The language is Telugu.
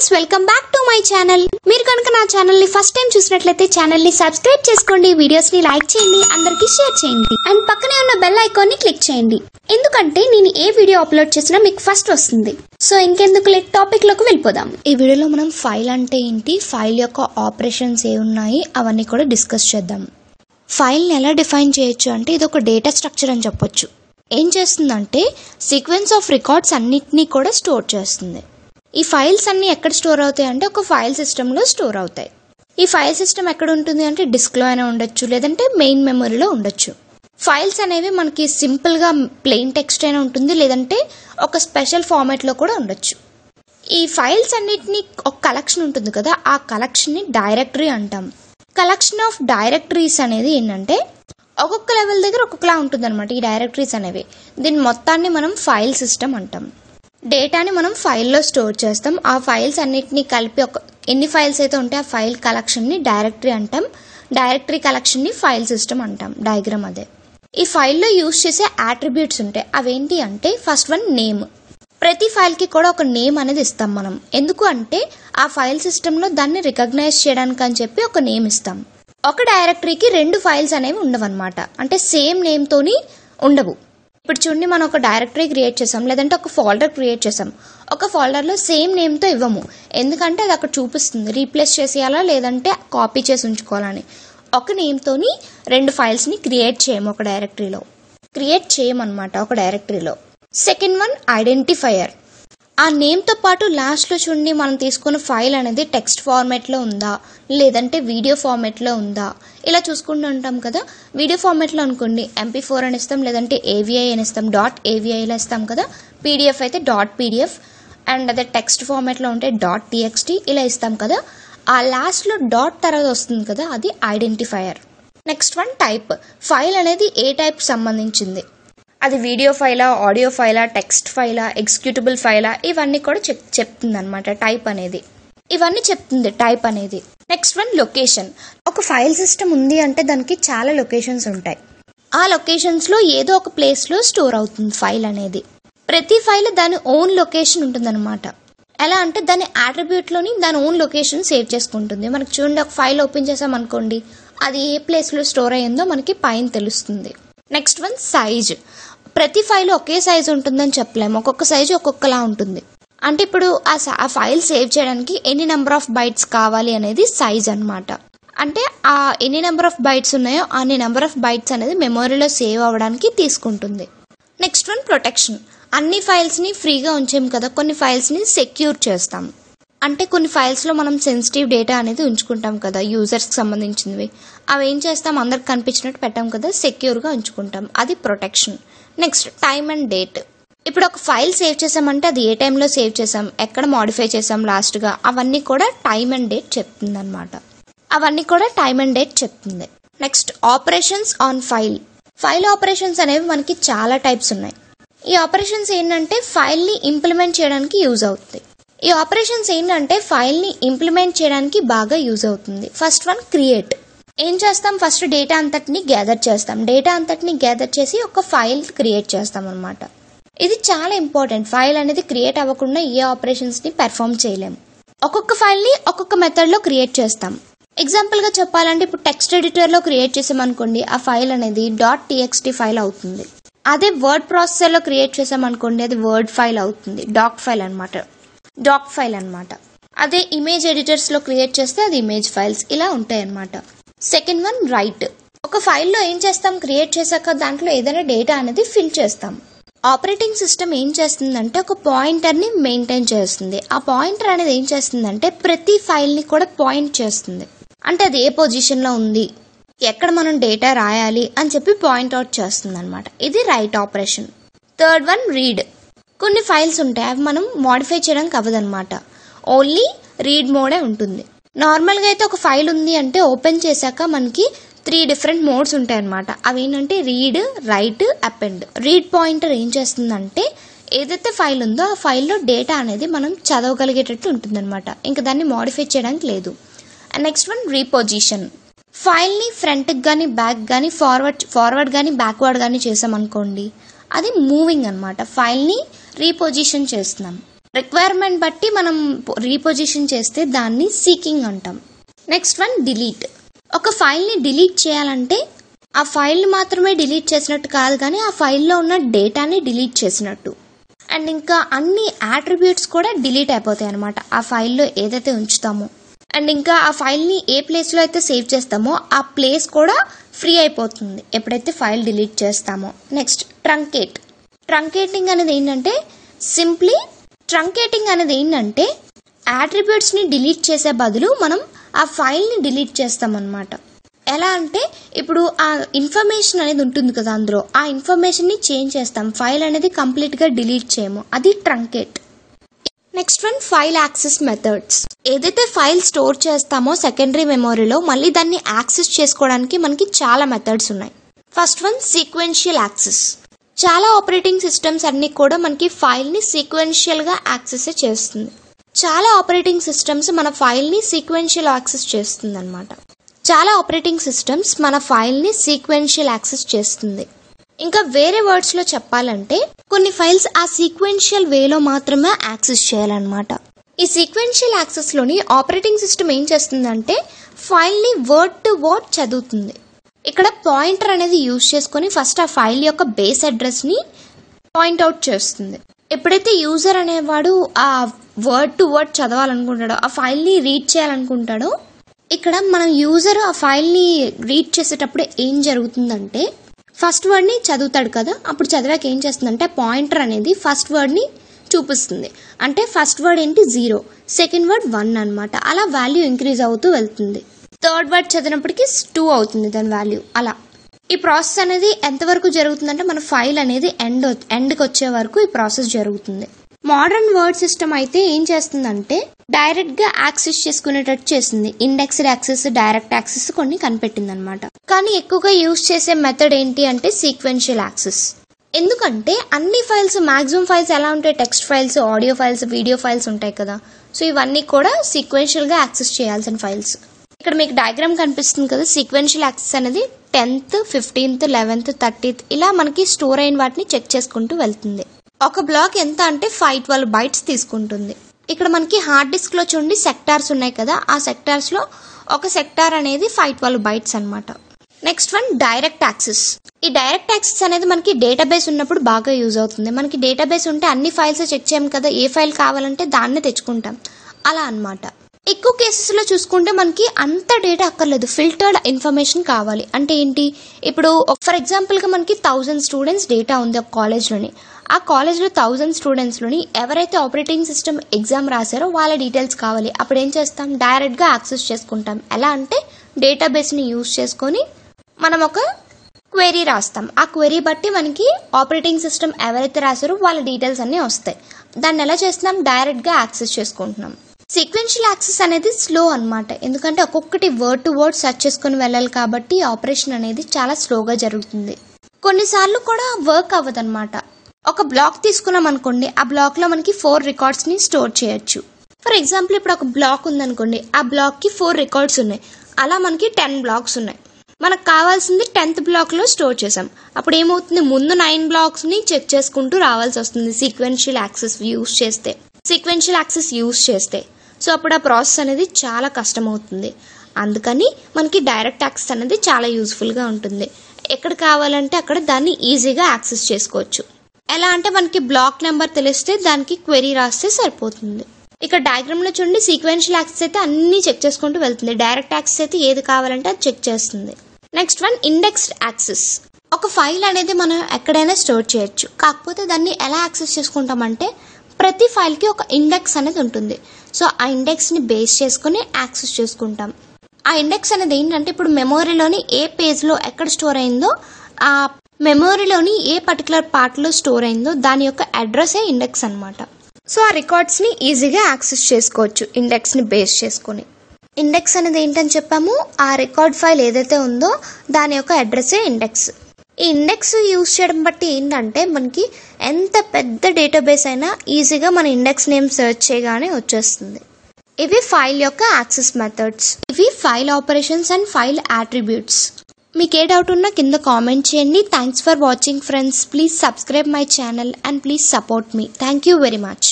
Friends welcome back to my channel. మీరు కనుక నా ఛానల్ ని ఫస్ట్ టైం చూసినట్లయితే ఛానల్ ని సబ్స్క్రైబ్ చేసుకోండి, వీడియోస్ ని లైక్ చేయండి, అందరికీ షేర్ చేయండి అండ్ పక్కనే ఉన్న బెల్ ఐకాన్ ని క్లిక్ చేయండి. ఎందుకంటే నేను ఏ వీడియో అప్లోడ్ చేసినా మీకు ఫస్ట్ వస్తుంది. సో ఇంకెందుకు లేట్ టాపిక్ లోకి వెళ్ళిపోదాం. ఈ వీడియోలో మనం ఫైల్ అంటే ఏంటి, ఫైల్ యొక్క ఆపరేషన్స్ ఏ ఉన్నాయి అవన్నీ కూడా డిస్కస్ చేద్దాం. ఫైల్ ని ఎలా డిఫైన్ చేయొచ్చు అంటే ఇది ఒక డేటా స్ట్రక్చర్ అని చెప్పొచ్చు. ఏం చేస్తుందంటే సీక్వెన్స్ ఆఫ్ రికార్డ్స్ అన్నిటినీ కూడా స్టోర్ చేస్తుంది. ఈ ఫైల్స్ అన్ని ఎక్కడ స్టోర్ అవుతాయి అంటే ఒక ఫైల్ సిస్టమ్ లో స్టోర్ అవుతాయి. ఈ ఫైల్ సిస్టమ్ ఎక్కడ ఉంటుంది అంటే డిస్క్ లో అయినా ఉండొచ్చు, లేదంటే మెయిన్ మెమరీలో ఉండొచ్చు. ఫైల్స్ అనేవి మనకి సింపుల్ గా ప్లెయిన్ టెక్స్ట్ అయినా ఉంటుంది, లేదంటే ఒక స్పెషల్ ఫార్మాట్ లో కూడా ఉండొచ్చు. ఈ ఫైల్స్ అన్నిటిని ఒక కలెక్షన్ ఉంటుంది కదా, ఆ కలెక్షన్ ని డైరెక్టరీ అంటాం. కలెక్షన్ ఆఫ్ డైరెక్టరీస్ అనేది ఏంటంటే ఒక్కొక్క లెవెల్ దగ్గర ఒక్కొక్కలా ఉంటుంది అనమాట. ఈ డైరెక్టరీస్ అనేవి దీని మొత్తాన్ని మనం ఫైల్ సిస్టమ్ అంటాం. డేటాని మనం ఫైల్లో స్టోర్ చేస్తాం. ఆ ఫైల్స్ అన్నిటిని కలిపి ఎన్ని ఫైల్స్ అయితే ఉంటే ఆ ఫైల్ కలెక్షన్ ని డైరెక్టరీ అంటాం. డైరెక్టరీ కలెక్షన్ ని ఫైల్ సిస్టమ్ అంటాం. డయాగ్రామ్ అదే. ఈ ఫైల్లో యూజ్ చేసే అట్రిబ్యూట్స్ ఉంటాయి. అవేంటి అంటే ఫస్ట్ వన్ నేమ్. ప్రతి ఫైల్ కి కూడా ఒక నేమ్ అనేది ఇస్తాం మనం. ఎందుకు అంటే ఆ ఫైల్ సిస్టమ్ లో దాన్ని రికగ్నైజ్ చేయడానికి అని చెప్పి ఒక నేమ్ ఇస్తాం. ఒక డైరెక్టరీకి రెండు ఫైల్స్ అనేవి ఉండవన్నమాట, అంటే సేమ్ నేమ్ తోని ఉండవు. ఇప్పుడు చూడండి, మనం ఒక డైరెక్టరీ క్రియేట్ చేసాం, లేదంటే ఒక ఫోల్డర్ క్రియేట్ చేసాం. ఒక ఫోల్డర్ లో సేమ్ నేమ్ తో ఇవ్వము, ఎందుకంటే అది అక్కడ చూపిస్తుంది రీప్లేస్ చేసేయాలా లేదంటే కాపీ చేసి ఉంచుకోవాలని. ఒక నేమ్ తోని రెండు ఫైల్స్ ని క్రియేట్ చేయము ఒక డైరెక్టరీలో, క్రియేట్ చేయమన్నమాట ఒక డైరెక్టరీలో. Second one identifier. ఆ నేమ్ తో పాటు లాస్ట్ లో చూడండి, మనం తీసుకున్న ఫైల్ అనేది టెక్స్ట్ ఫార్మాట్ లో ఉందా లేదంటే వీడియో ఫార్మాట్ లో ఉందా ఇలా చూసుకుంటూ ఉంటాం కదా. వీడియో ఫార్మాట్ లో అనుకోండి MP4 అని ఇస్తాం, లేదంటే AVI అని ఇస్తాం, .avi ఇలా ఇస్తాం కదా. PDF అయితే .pdf అండ్ అదే టెక్స్ట్ ఫార్మాట్ లో ఉంటే .txt ఇలా ఇస్తాం కదా. ఆ లాస్ట్ లో డాట్ తర్వాత వస్తుంది కదా, అది identifier. Next one type. File అనేది ఏ టైప్ సంబంధించింది, అది వీడియో ఫైలా, ఆడియో ఫైలా, టెక్స్ట్ ఫైలా, ఎగ్జిక్యూటబుల్ ఫైలా, ఇవన్నీ కూడా చెప్తుంది అనమాట టైప్ అనేది. ఇవన్నీ చెప్తుంది టైప్ అనేది. Next one location. ఒక ఫైల్ సిస్టమ్ ఉంది అంటే దానికి చాలా లొకేషన్స్ ఉంటాయి. ఆ లొకేషన్స్ లో ఏదో ఒక ప్లేస్ లో స్టోర్ అవుతుంది ఫైల్ అనేది. ప్రతి ఫైల్ దాని ఓన్ లొకేషన్ ఉంటుందన్నమాట. ఎలా అంటే దాని అట్రిబ్యూట్ లోని దాని ఓన్ లొకేషన్ సేవ్ చేసుకుంటుంది. మనకి చూడండి, ఒక ఫైల్ ఓపెన్ చేసాం అనుకోండి, అది ఏ ప్లేస్ లో స్టోర్ అయ్యిందో మనకి పైన తెలుస్తుంది. Next one size. ప్రతి ఫైల్ ఒకే సైజ్ ఉంటుందని చెప్పలేము, ఒక్కొక్క సైజు ఒక్కొక్కలా ఉంటుంది. అంటే ఇప్పుడు ఆ ఫైల్ సేవ్ చేయడానికి ఎన్ని నెంబర్ ఆఫ్ బైట్స్ కావాలి అనేది సైజ్ అన్నమాట. అంటే ఆ ఎన్ని నెంబర్ ఆఫ్ బైట్స్ ఉన్నాయో అన్ని నెంబర్ ఆఫ్ బైట్స్ అనేది మెమొరీలో సేవ్ అవ్వడానికి తీసుకుంటుంది. Next one protection. అన్ని ఫైల్స్ ని ఫ్రీగా ఉంచాం కదా, కొన్ని ఫైల్స్ ని సెక్యూర్ చేస్తాం. అంటే కొన్ని ఫైల్స్ లో మనం సెన్సిటివ్ డేటా అనేది ఉంచుకుంటాం కదా, యూజర్స్ కి సంబంధించినవి. అవి ఏం చేస్తాం, అందరికి కనిపించినట్టు పెట్టాం కదా, సెక్యూర్ గా ఉంచుకుంటాం, అది protection. Next time and date. ఇప్పుడు ఒక ఫైల్ సేవ్ చేసామంటే అది ఏ టైంలో సేవ్ చేసాం, ఎక్కడ మోడిఫై చేసాం లాస్ట్ గా, అవన్నీ కూడా టైమ్ అండ్ డేట్ చెప్తుంది అనమాట. అవన్నీ కూడా టైమ్ అండ్ డేట్ చెప్తుంది. Next operations on file. File operations అనేవి మనకి చాలా టైప్స్ ఉన్నాయి. ఈ ఆపరేషన్స్ ఏంటంటే ఫైల్ ని ఇంప్లిమెంట్ చేయడానికి యూజ్ అవుతుంది. ఈ ఆపరేషన్స్ ఏంటంటే ఫైల్ ని ఇంప్లిమెంట్ చేయడానికి బాగా యూజ్ అవుతుంది. First one create. ఏం చేస్తాం, ఫస్ట్ డేటా అంతటిని గ్యాదర్ చేస్తాం. డేటా అంతటిని గ్యాదర్ చేసి ఒక ఫైల్ క్రియేట్ చేస్తాం అనమాట. ఇది చాలా ఇంపార్టెంట్. ఫైల్ అనేది క్రియేట్ అవ్వకుండా ఏ ఆపరేషన్స్ ని పెర్ఫామ్ చేయలేము. ఒక్కొక్క ఫైల్ ని ఒక్కొక్క మెథడ్ లో క్రియేట్ చేస్తాం. ఎగ్జాంపుల్ గా చెప్పాలంటే ఇప్పుడు టెక్స్ట్ ఎడిటర్ లో క్రియేట్ చేసాం అనుకోండి, ఆ ఫైల్ అనేది .txt ఫైల్ అవుతుంది. అదే వర్డ్ ప్రాసెసర్ లో క్రియేట్ చేసాం అనుకోండి, అది వర్డ్ ఫైల్ అవుతుంది, డాక్ ఫైల్ అనమాట. అదే ఇమేజ్ ఎడిటర్స్ లో క్రియేట్ చేస్తే అది ఇమేజ్ ఫైల్స్, ఇలా ఉంటాయి అనమాట. Second one right. ఒక ఫైల్లో ఏం చేస్తాం, క్రియేట్ చేశాక దాంట్లో ఏదైనా డేటా అనేది ఫిల్ చేస్తాం. ఆపరేటింగ్ సిస్టమ్ ఏం చేస్తుందంటే ఒక పాయింటర్ ని మెయింటైన్ చేస్తుంది. ఆ పాయింటర్ అనేది ఏం చేస్తుందంటే ప్రతి ఫైల్ ని కూడా పాయింట్ చేస్తుంది. అంటే అది ఏ పొజిషన్ లో ఉంది, ఎక్కడ మనం డేటా రాయాలి అని చెప్పి పాయింట్ అవుట్ చేస్తుంది అనమాట. ఇది right operation. Third one read. కొన్ని ఫైల్స్ ఉంటాయి, అవి మనం మోడిఫై చేయడానికి అవ్వదన్నమాట, ఓన్లీ రీడ్ మోడే ఉంటుంది. నార్మల్ గా అయితే ఒక ఫైల్ ఉంది అంటే ఓపెన్ చేశాక మనకి 3 డిఫరెంట్ మోడ్స్ ఉంటాయి అనమాట. అవి ఏంటంటే read, right, append. Read pointer ఏం చేస్తుందంటే ఏదైతే ఫైల్ ఉందో ఆ ఫైల్లో డేటా అనేది మనం చదవగలిగేటట్టు ఉంటుంది అనమాట, ఇంకా దాన్ని మోడిఫై చేయడానికి లేదు. Next one reposition. ఫైల్ ని ఫ్రంట్ గానీ బ్యాక్ గానీ ఫార్వర్డ్ గానీ బ్యాక్వర్డ్ గానీ చేసాం అనుకోండి, అది మూవింగ్ అనమాట. ఫైల్ ని రీపొజిషన్ చేస్తున్నాం. రిక్వైర్మెంట్ బట్టి మనం రీపొజిషన్ చేస్తే దాన్ని సీకింగ్ అంటాం. Next one delete. ఒక ఫైల్ని డిలీట్ చేయాలంటే ఆ ఫైల్ని మాత్రమే డిలీట్ చేసినట్టు కాదు, కానీ ఆ ఫైల్లో ఉన్న డేటాని డిలీట్ చేసినట్టు. అండ్ ఇంకా అన్ని యాట్రిబ్యూట్స్ కూడా డిలీట్ అయిపోతాయి అనమాట ఆ ఫైల్లో ఏదైతే ఉంచుతామో. అండ్ ఇంకా ఆ ఫైల్ని ఏ ప్లేస్లో అయితే సేవ్ చేస్తామో ఆ ప్లేస్ కూడా ఫ్రీ అయిపోతుంది ఎప్పుడైతే ఫైల్ డిలీట్ చేస్తామో. Next truncate. ట్రంకేటింగ్ అనేది ఏంటంటే యాట్రిబ్యూట్స్ని డిలీట్ చేసే బదులు మనం ఆ ఫైల్ని డిలీట్ చేస్తామన్నమాట. ఎలా అంటే ఇప్పుడు ఆ ఇన్ఫర్మేషన్ అనేది ఉంటుంది కదా, అందులో ఆ ఇన్ఫర్మేషన్ని చేంజ్ చేస్తాం, ఫైల్ అనేది కంప్లీట్గా డిలీట్ చేయము, అది truncate. Next one file access methods. ఏదైతే ఫైల్ స్టోర్ చేస్తామో సెకండరీ మెమొరీలో మళ్ళీ దాన్ని యాక్సెస్ చేసుకోవడానికి మనకి చాలా మెథడ్స్ ఉన్నాయి. First one sequential access. చాలా ఆపరేటింగ్ సిస్టమ్స్ అన్ని కూడా మనకి ఫైల్ని సీక్వెన్షియల్గా యాక్సెస్ చేస్తుంది. చాలా ఆపరేటింగ్ సిస్టమ్స్ మన ఫైల్ని సీక్వెన్షియల్ యాక్సెస్ చేస్తుంది అనమాట. ఇంకా వేరే వర్డ్స్లో చెప్పాలంటే కొన్ని ఫైల్స్ ఆ సీక్వెన్షియల్ వేలో మాత్రమే యాక్సెస్ చేయాలన్నమాట. ఈ సీక్వెన్షియల్ యాక్సెస్లోని ఆపరేటింగ్ సిస్టమ్ ఏం చేస్తుందంటే ఫైల్ని వర్డ్ టు వర్డ్ చదువుతుంది. ఇక్కడ పాయింటర్ అనేది యూజ్ చేసుకొని ఫస్ట్ ఆ ఫైల్ యొక్క బేస్ అడ్రస్ని పాయింట్అవుట్ చేస్తుంది. ఎప్పుడైతే యూజర్ అనేవాడు ఆ వర్డ్ టు వర్డ్ చదవాలనుకుంటాడో, ఆ ఫైల్ని రీడ్ చేయాలనుకుంటాడో, ఇక్కడ మనం యూజర్ ఆ ఫైల్ని రీడ్ చేసేటప్పుడు ఏం జరుగుతుందంటే ఫస్ట్ వర్డ్ని చదువుతాడు కదా, అప్పుడు చదివాక ఏం చేస్తుందంటే పాయింటర్ అనేది ఫస్ట్ వర్డ్ని చూపిస్తుంది. అంటే ఫస్ట్ వర్డ్ ఏంటి 0, సెకండ్ వర్డ్ 1 అనమాట. అలా వాల్యూ ఇంక్రీజ్ అవుతూ వెళ్తుంది. థర్డ్ వర్డ్ చదివినప్పటికీ 2 అవుతుంది దాని వాల్యూ. అలా ఈ ప్రాసెస్ అనేది ఎంతవరకు జరుగుతుందంటే మన ఫైల్ అనేది ఎండ్కి వచ్చే వరకు ఈ ప్రాసెస్ జరుగుతుంది. మోడర్న్ వర్డ్ సిస్టమ్ అయితే ఏం చేస్తుందంటే డైరెక్ట్గా యాక్సెస్ చేసుకునేటట్టు చేసింది. ఇండెక్స్డ్ యాక్సెస్, డైరెక్ట్ యాక్సెస్ కొన్ని కనిపెట్టింది అనమాట. కానీ ఎక్కువగా యూజ్ చేసే మెథడ్ ఏంటి అంటే సీక్వెన్షియల్ యాక్సెస్. ఎందుకంటే అన్ని ఫైల్స్, మాక్సిమం ఫైల్స్ ఎలా ఉంటాయి, text files, audio files, video files ఉంటాయి కదా. సో ఇవన్నీ కూడా సీక్వెన్షియల్గా యాక్సెస్ చేయాల్సిన ఫైల్స్. ఇక్కడ మీకు డయాగ్రామ్ కనిపిస్తుంది కదా, సీక్వెన్షియల్ యాక్సెస్ అనేది 10th, 15th, 11th, 30th ఇలా మనకి స్టోర్ అయిన వాటిని చెక్ చేసుకుంటూ వెళ్తుంది. ఒక బ్లాక్ ఎంత అంటే 512 bytes తీసుకుంటుంది. ఇక్కడ మనకి హార్డ్ డిస్క్ లో చూడండి సెక్టార్స్ ఉన్నాయి కదా, ఆ సెక్టార్స్ లో ఒక సెక్టార్ అనేది 512 bytes అనమాట. Next one direct access. ఈ డైరెక్ట్ యాక్సెస్ అనేది మనకి డేటాబేస్ ఉన్నప్పుడు బాగా యూజ్ అవుతుంది. మనకి డేటాబేస్ ఉంటే అన్ని ఫైల్స్ చెక్ చేయం కదా, ఏ ఫైల్ కావాలంటే దాన్నే తెచ్చుకుంటాం అలా అనమాట. ఎక్కువ కేసెస్ లో చూసుకుంటే మనకి అంత డేటా అక్కర్లేదు, ఫిల్టర్డ్ ఇన్ఫర్మేషన్ కావాలి. అంటే ఏంటి, ఇప్పుడు ఫర్ ఎగ్జాంపుల్ గా మనకి 1000 స్టూడెంట్స్ డేటా ఉంది ఒక కాలేజ్లోని. ఆ కాలేజ్లో 1000 స్టూడెంట్స్లోని ఎవరైతే ఆపరేటింగ్ సిస్టమ్ ఎగ్జామ్ రాశారో వాళ్ళ డీటెయిల్స్ కావాలి. అప్పుడు ఏం చేస్తాం, డైరెక్ట్గా యాక్సెస్ చేసుకుంటాం. ఎలా అంటే డేటాబేస్ని యూజ్ చేసుకొని మనం ఒక క్వెరీ రాస్తాం. ఆ క్వెరీ బట్టి మనకి ఆపరేటింగ్ సిస్టమ్ ఎవరైతే రాశారో వాళ్ళ డీటెయిల్స్ అన్నీ వస్తాయి. దాన్ని ఎలా చేస్తున్నాం, డైరెక్ట్గా యాక్సెస్ చేసుకుంటున్నాం. సీక్వెన్షియల్ యాక్సెస్ అనేది స్లో అనమాట, ఎందుకంటే ఒక్కొక్కటి వర్డ్ టు వర్డ్ సెర్చ్ చేసుకుని వెళ్ళాలి కాబట్టి ఆపరేషన్ అనేది చాలా స్లోగా జరుగుతుంది. కొన్నిసార్లు కూడా వర్క్ అవ్వదన్నమాట. ఒక బ్లాక్ తీసుకున్నాం అనుకోండి, ఆ బ్లాక్లో మనకి 4 రికార్డ్స్ని స్టోర్ చేయొచ్చు. ఫర్ ఎగ్జాంపుల్ ఇప్పుడు ఒక బ్లాక్ ఉందనుకోండి, ఆ బ్లాక్కి 4 రికార్డ్స్ ఉన్నాయి. అలా మనకి 10 బ్లాక్స్ ఉన్నాయి. మనకు కావాల్సింది 10th బ్లాక్లో స్టోర్ చేసాం. అప్పుడు ఏమవుతుంది, ముందు 9 బ్లాక్స్ని చెక్ చేసుకుంటూ రావాల్సి వస్తుంది సీక్వెన్షియల్ యాక్సెస్ యూజ్ చేస్తే. సో అప్పుడు ఆ ప్రాసెస్ అనేది చాలా కష్టం అవుతుంది. అందుకని మనకి డైరెక్ట్ యాక్సెస్ అనేది చాలా యూజ్ఫుల్గా ఉంటుంది. ఎక్కడ కావాలంటే అక్కడ దాన్ని ఈజీగా యాక్సెస్ చేసుకోవచ్చు. ఎలా అంటే మనకి బ్లాక్ నెంబర్ తెలిస్తే దానికి క్వెరీ రాస్తే సరిపోతుంది. ఇక్కడ డయాగ్రామ్ లో చూడండి, సీక్వెన్షియల్ యాక్సెస్ అయితే అన్ని చెక్ చేసుకుంటూ వెళ్తుంది, డైరెక్ట్ యాక్సెస్ అయితే ఏది కావాలంటే అది చెక్ చేస్తుంది. Next one indexed access. ఒక ఫైల్ అనేది మనం ఎక్కడైనా స్టోర్ చేయొచ్చు, కాకపోతే దాన్ని ఎలా యాక్సెస్ చేసుకుంటామంటే ప్రతి ఫైల్కి ఒక ఇండెక్స్ అనేది ఉంటుంది. సో ఆ ఇండెక్స్ని బేస్ చేసుకుని యాక్సెస్ చేసుకుంటాం. ఆ ఇండెక్స్ అనేది ఏంటంటే ఇప్పుడు మెమొరీలోని ఏ పేజ్లో ఎక్కడ స్టోర్ అయిందో, ఆ మెమొరీలోని ఏ పర్టికులర్ పార్ట్లో స్టోర్ అయిందో దాని యొక్క అడ్రసే ఇండెక్స్ అనమాట. సో ఆ రికార్డ్స్ని ఈజీగా యాక్సెస్ చేసుకోవచ్చు ఇండెక్స్ని బేస్ చేసుకుని. ఇండెక్స్ అనేది ఏంటని చెప్పాము, ఆ రికార్డ్ ఫైల్ ఏదైతే ఉందో దాని యొక్క అడ్రసే ఇండెక్స్. ఈ ఇండెక్స్ యూజ్ చేయడం బట్టి ఏంటంటే మనకి ఎంత పెద్ద డేటాబేస్ అయినా ఈజీగా మన ఇండెక్స్ నేమ్ సెర్చ్ చేయగానే వచ్చేస్తుంది. ఇవి ఫైల్ యొక్క యాక్సెస్ మెథడ్స్. ఇవి file operations and file attributes. మీకు ఏ డౌట్ ఉన్నా కింద కామెంట్ చేయండి. Thanks for watching friends. Please subscribe my channel and please support me. Thank you very much.